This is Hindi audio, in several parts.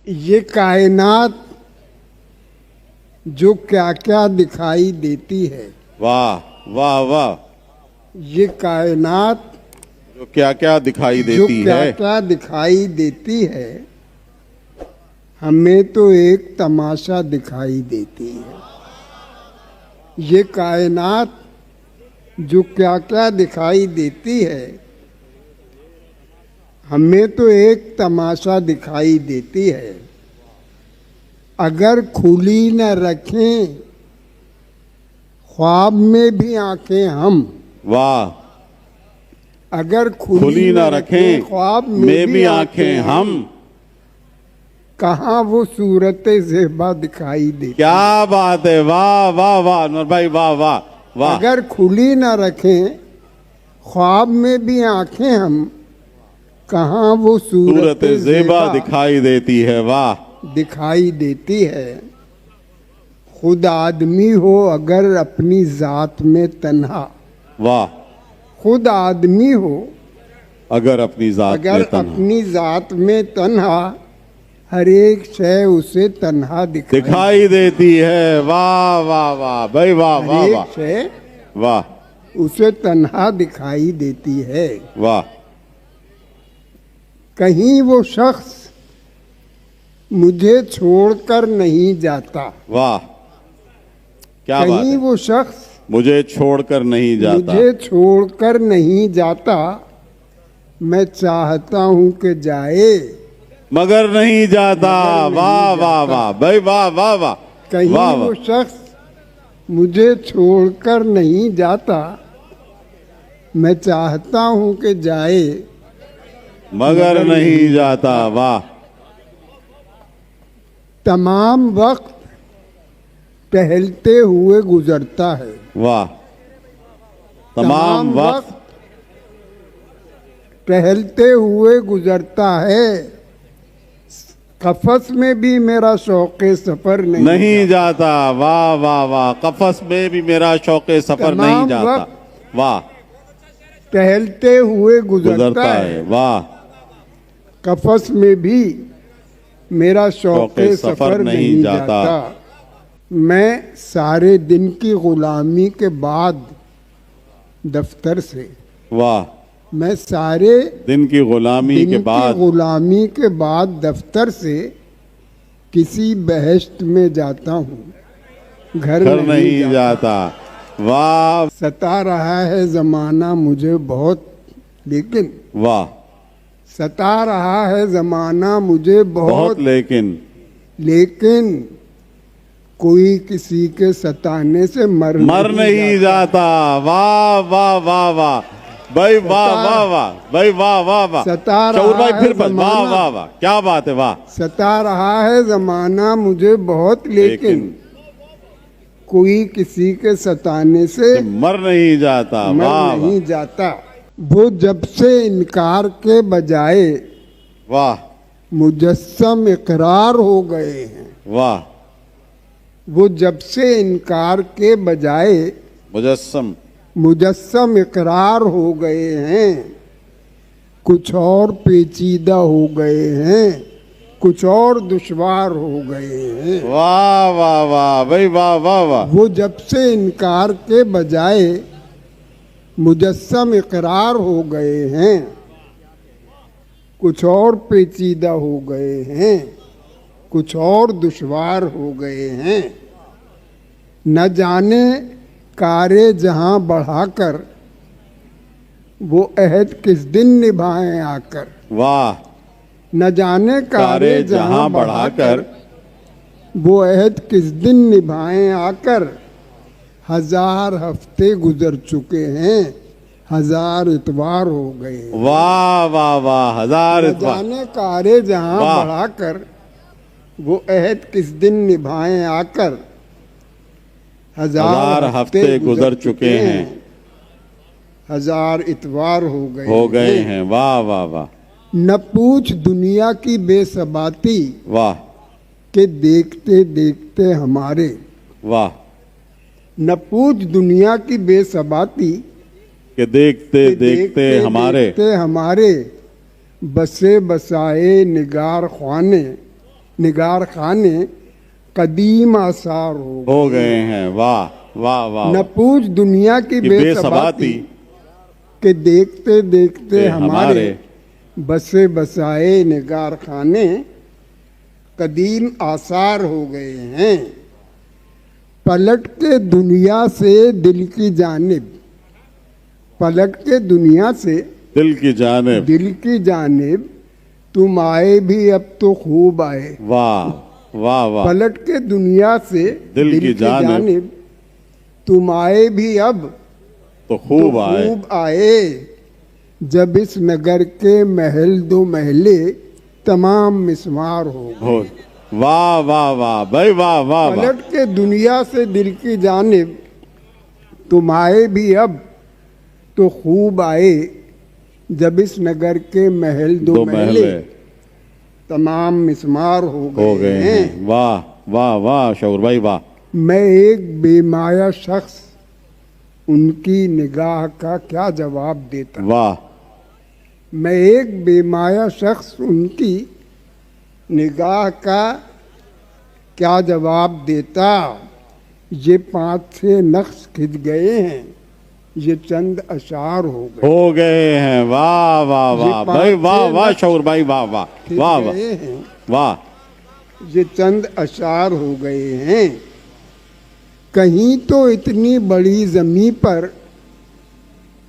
ये कायनात जो क्या क्या दिखाई देती है, वाह वाह वाह। ये कायनात जो क्या क्या दिखाई जो देती क्या है, क्या दिखाई देती है, हमें तो एक तमाशा दिखाई देती है। ये कायनात जो क्या क्या दिखाई देती है, हमें तो एक तमाशा दिखाई देती है। अगर खुली न रखें ख्वाब में भी आंखें हम, वाह। अगर खुली ना रखें ख्वाब में भी आंखें हम, कहाँ वो सूरत ज़ेबा दिखाई देती। क्या बात है, वाह वाह वाह अनवर भाई, वाह वाह वाह। अगर खुली न रखें ख्वाब में भी आंखें हम, कहाँ वो सूरत ज़ेबा दिखाई देती है, वाह। दिखाई देती है। खुद आदमी हो अगर अपनी जात में तन्हा, वाह। खुद आदमी हो अगर अपनी जात अगर में तन्हा, अपनी जात में तन्हा, हर एक शय उसे तन्हा दिखाई देती है, वाह वाह वाह भाई, वाह वाह हर वाह एक शय वाह उसे तन्हा दिखाई देती है। वाह। कहीं वो शख्स मुझे छोड़कर नहीं जाता, वाह क्या बात कहीं है। वो शख्स मुझे छोड़कर नहीं जाता, मुझे छोड़कर नहीं जाता, मैं चाहता हूं कि जाए मगर नहीं जाता, मगर नहीं वाह वाह जाता। वाह भाई, वाह वाह वाह। कहीं वाह वो वाह। शख्स मुझे छोड़कर नहीं जाता, मैं चाहता हूं कि जाए मगर नहीं जाता, वाह। तमाम वक्त टहलते हुए गुजरता है, वाह। तमाम वक्त टहलते हुए गुजरता है। कफस में भी मेरा शौक़ सफर नहीं जाता, वाह वाह वाह। कफस में भी मेरा शौक़ सफर नहीं तमाम जाता, वक्त वाह। टहलते हुए गुजरता है। है, वाह। कफस में भी मेरा शौक़ सफर नहीं जाता। मैं सारे दिन की गुलामी के बाद दफ्तर से, वाह। मैं सारे दिन की गुलामी के बाद, गुलामी के बाद दफ्तर से किसी बहश्त में जाता हूँ, घर नहीं जाता, वाह। सता रहा है जमाना मुझे बहुत, लेकिन वाह। सता रहा है जमाना मुझे बहुत, लेकिन कोई किसी के सताने से मर नहीं जाता, वाह वाह वाह वाह भाई, वाह वाह वाह भाई, वाह वाह वाह। सता शऊर भाई रहा फिर है वाह वाह वाह, क्या बात है, वाह। सता रहा है जमाना मुझे बहुत, लेकिन कोई किसी के सताने से मर नहीं जाता, मर वाह नहीं जाता। वो जब से इनकार के बजाय वाह मुजस्सम इकरार हो गए हैं, वाह। वो जब से इनकार के बजाय मुजस्सम इकरार हो गए हैं। कुछ और पेचीदा हो गए हैं, कुछ और दुश्वार हो गए हैं, वाह वाह वाह भाई, वाह वाह वाह। वो जब से इनकार के बजाय मुजस्सम इकरार हो गए हैं, कुछ और पेचीदा हो गए हैं, कुछ और दुश्वार हो गए हैं। न जाने कारे जहां बढ़ाकर वो अहद किस दिन निभाएं आकर, वाह। न जाने कारे जहां बढ़ाकर वो अहद किस दिन निभाएं आकर। 1000 हफ्ते गुजर चुके हैं, 1000 इतवार हो गए, वाह वाह वाह। 1000 न जाने कारे जहां बढ़ाकर वो अहद किस दिन निभाएं आकर। 1000 हफ्ते गुजर चुके हैं, 1000 इतवार हो गए हैं, वाह वाह वाह। न पूछ दुनिया की बेसबाती, वाह। के देखते देखते हमारे, वाह। न पूछ दुनिया की बेसबाती, के देखते देखते हमारे बसे बसाए निगार ख्वाने निगार खाने कदीम आसार हो गए हैं। वाह वाह वाह न पूछ दुनिया की कि बेसबाती के देखते देखते हमारे बसे बसाए निगार खाने कदीम आसार हो गए हैं। पलट के दुनिया से दिल की जानिब, पलट के दुनिया से दिल की जानिब, दिल की जानिब तुम आए भी अब तो खूब आए। वाह वाह वाह पलट के दुनिया से दिल की जानिब तुम आए भी अब तो खूब आए। खूब आए। जब इस नगर के महल दो महले तमाम मिसमार हो गए। हो वाह वाह वाह भाई वाह वाह वाह पलट के दुनिया से दिल की जानिब तुम आए भी अब तो खूब आए। जब इस नगर के महल दो महले तमाम मिसमार हो गए हैं। वाह वाह वाह शऊर भाई वाह। मैं एक बेमाया शख्स उनकी निगाह का क्या जवाब देता। वाह मैं एक बेमाया शख्स उनकी निगाह का क्या जवाब देता। ये 5-6 नक्श खिंच गए हैं, ये चंद अशार हो गए हैं। वाह वाह वाह भाई वाह वाह शऊर भाई वाह वाह वाह वाह हैं, वाह। ये चंद अशार हो गए हैं। कहीं तो इतनी बड़ी जमी पर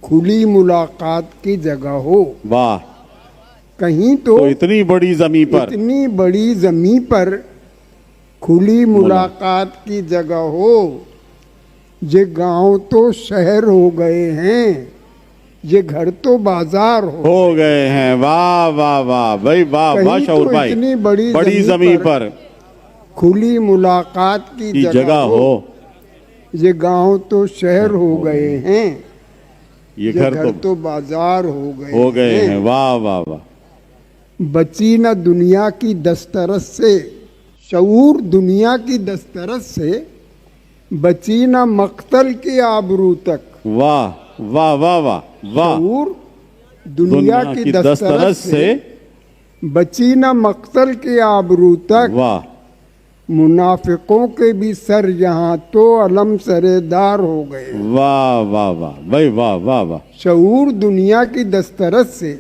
खुली मुलाकात की जगह हो। वाह कहीं तो इतनी बड़ी जमी पर, इतनी बड़ी जमी पर खुली मुलाकात की जगह हो। ये गांव तो शहर हो गए हैं, ये घर तो बाजार हो गए हैं। वाह वाह वाह भाई वाह वाह शऊर भाई। इतनी बड़ी जमीन पर खुली मुलाकात की जगह हो। ये गांव तो शहर हो गए हैं, ये घर तो बाजार हो गए हैं। वाह वाह वाह। बची न दुनिया की दस्तरस से, शऊर दुनिया की दस्तरस से बची न मक्तल की आबरू तक। वाह वाह वाह वाह वाह। शऊर दुनिया की दस्तरस से बची न मक्तल की आबरू तक। वाह। मुनाफिकों के भी सर यहाँ तो अलम सरेदार हो गए। वाह वाह वाह भाई वाह वाह वाह। शऊर दुनिया की दस्तरस से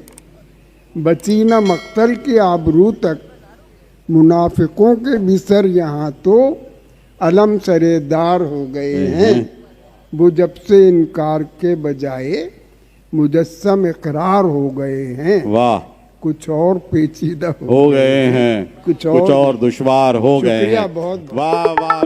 बची न मक्तल की आबरू तक। मुनाफिकों के भी सर यहाँ तो अलम सरेदार हो गए हैं। वो जब से इनकार के बजाय मुजस्सम इकरार हो गए हैं। वाह। कुछ और पेचीदा हो गए हैं, कुछ और दुश्वार हो गए हैं। बहुत वाह वाह।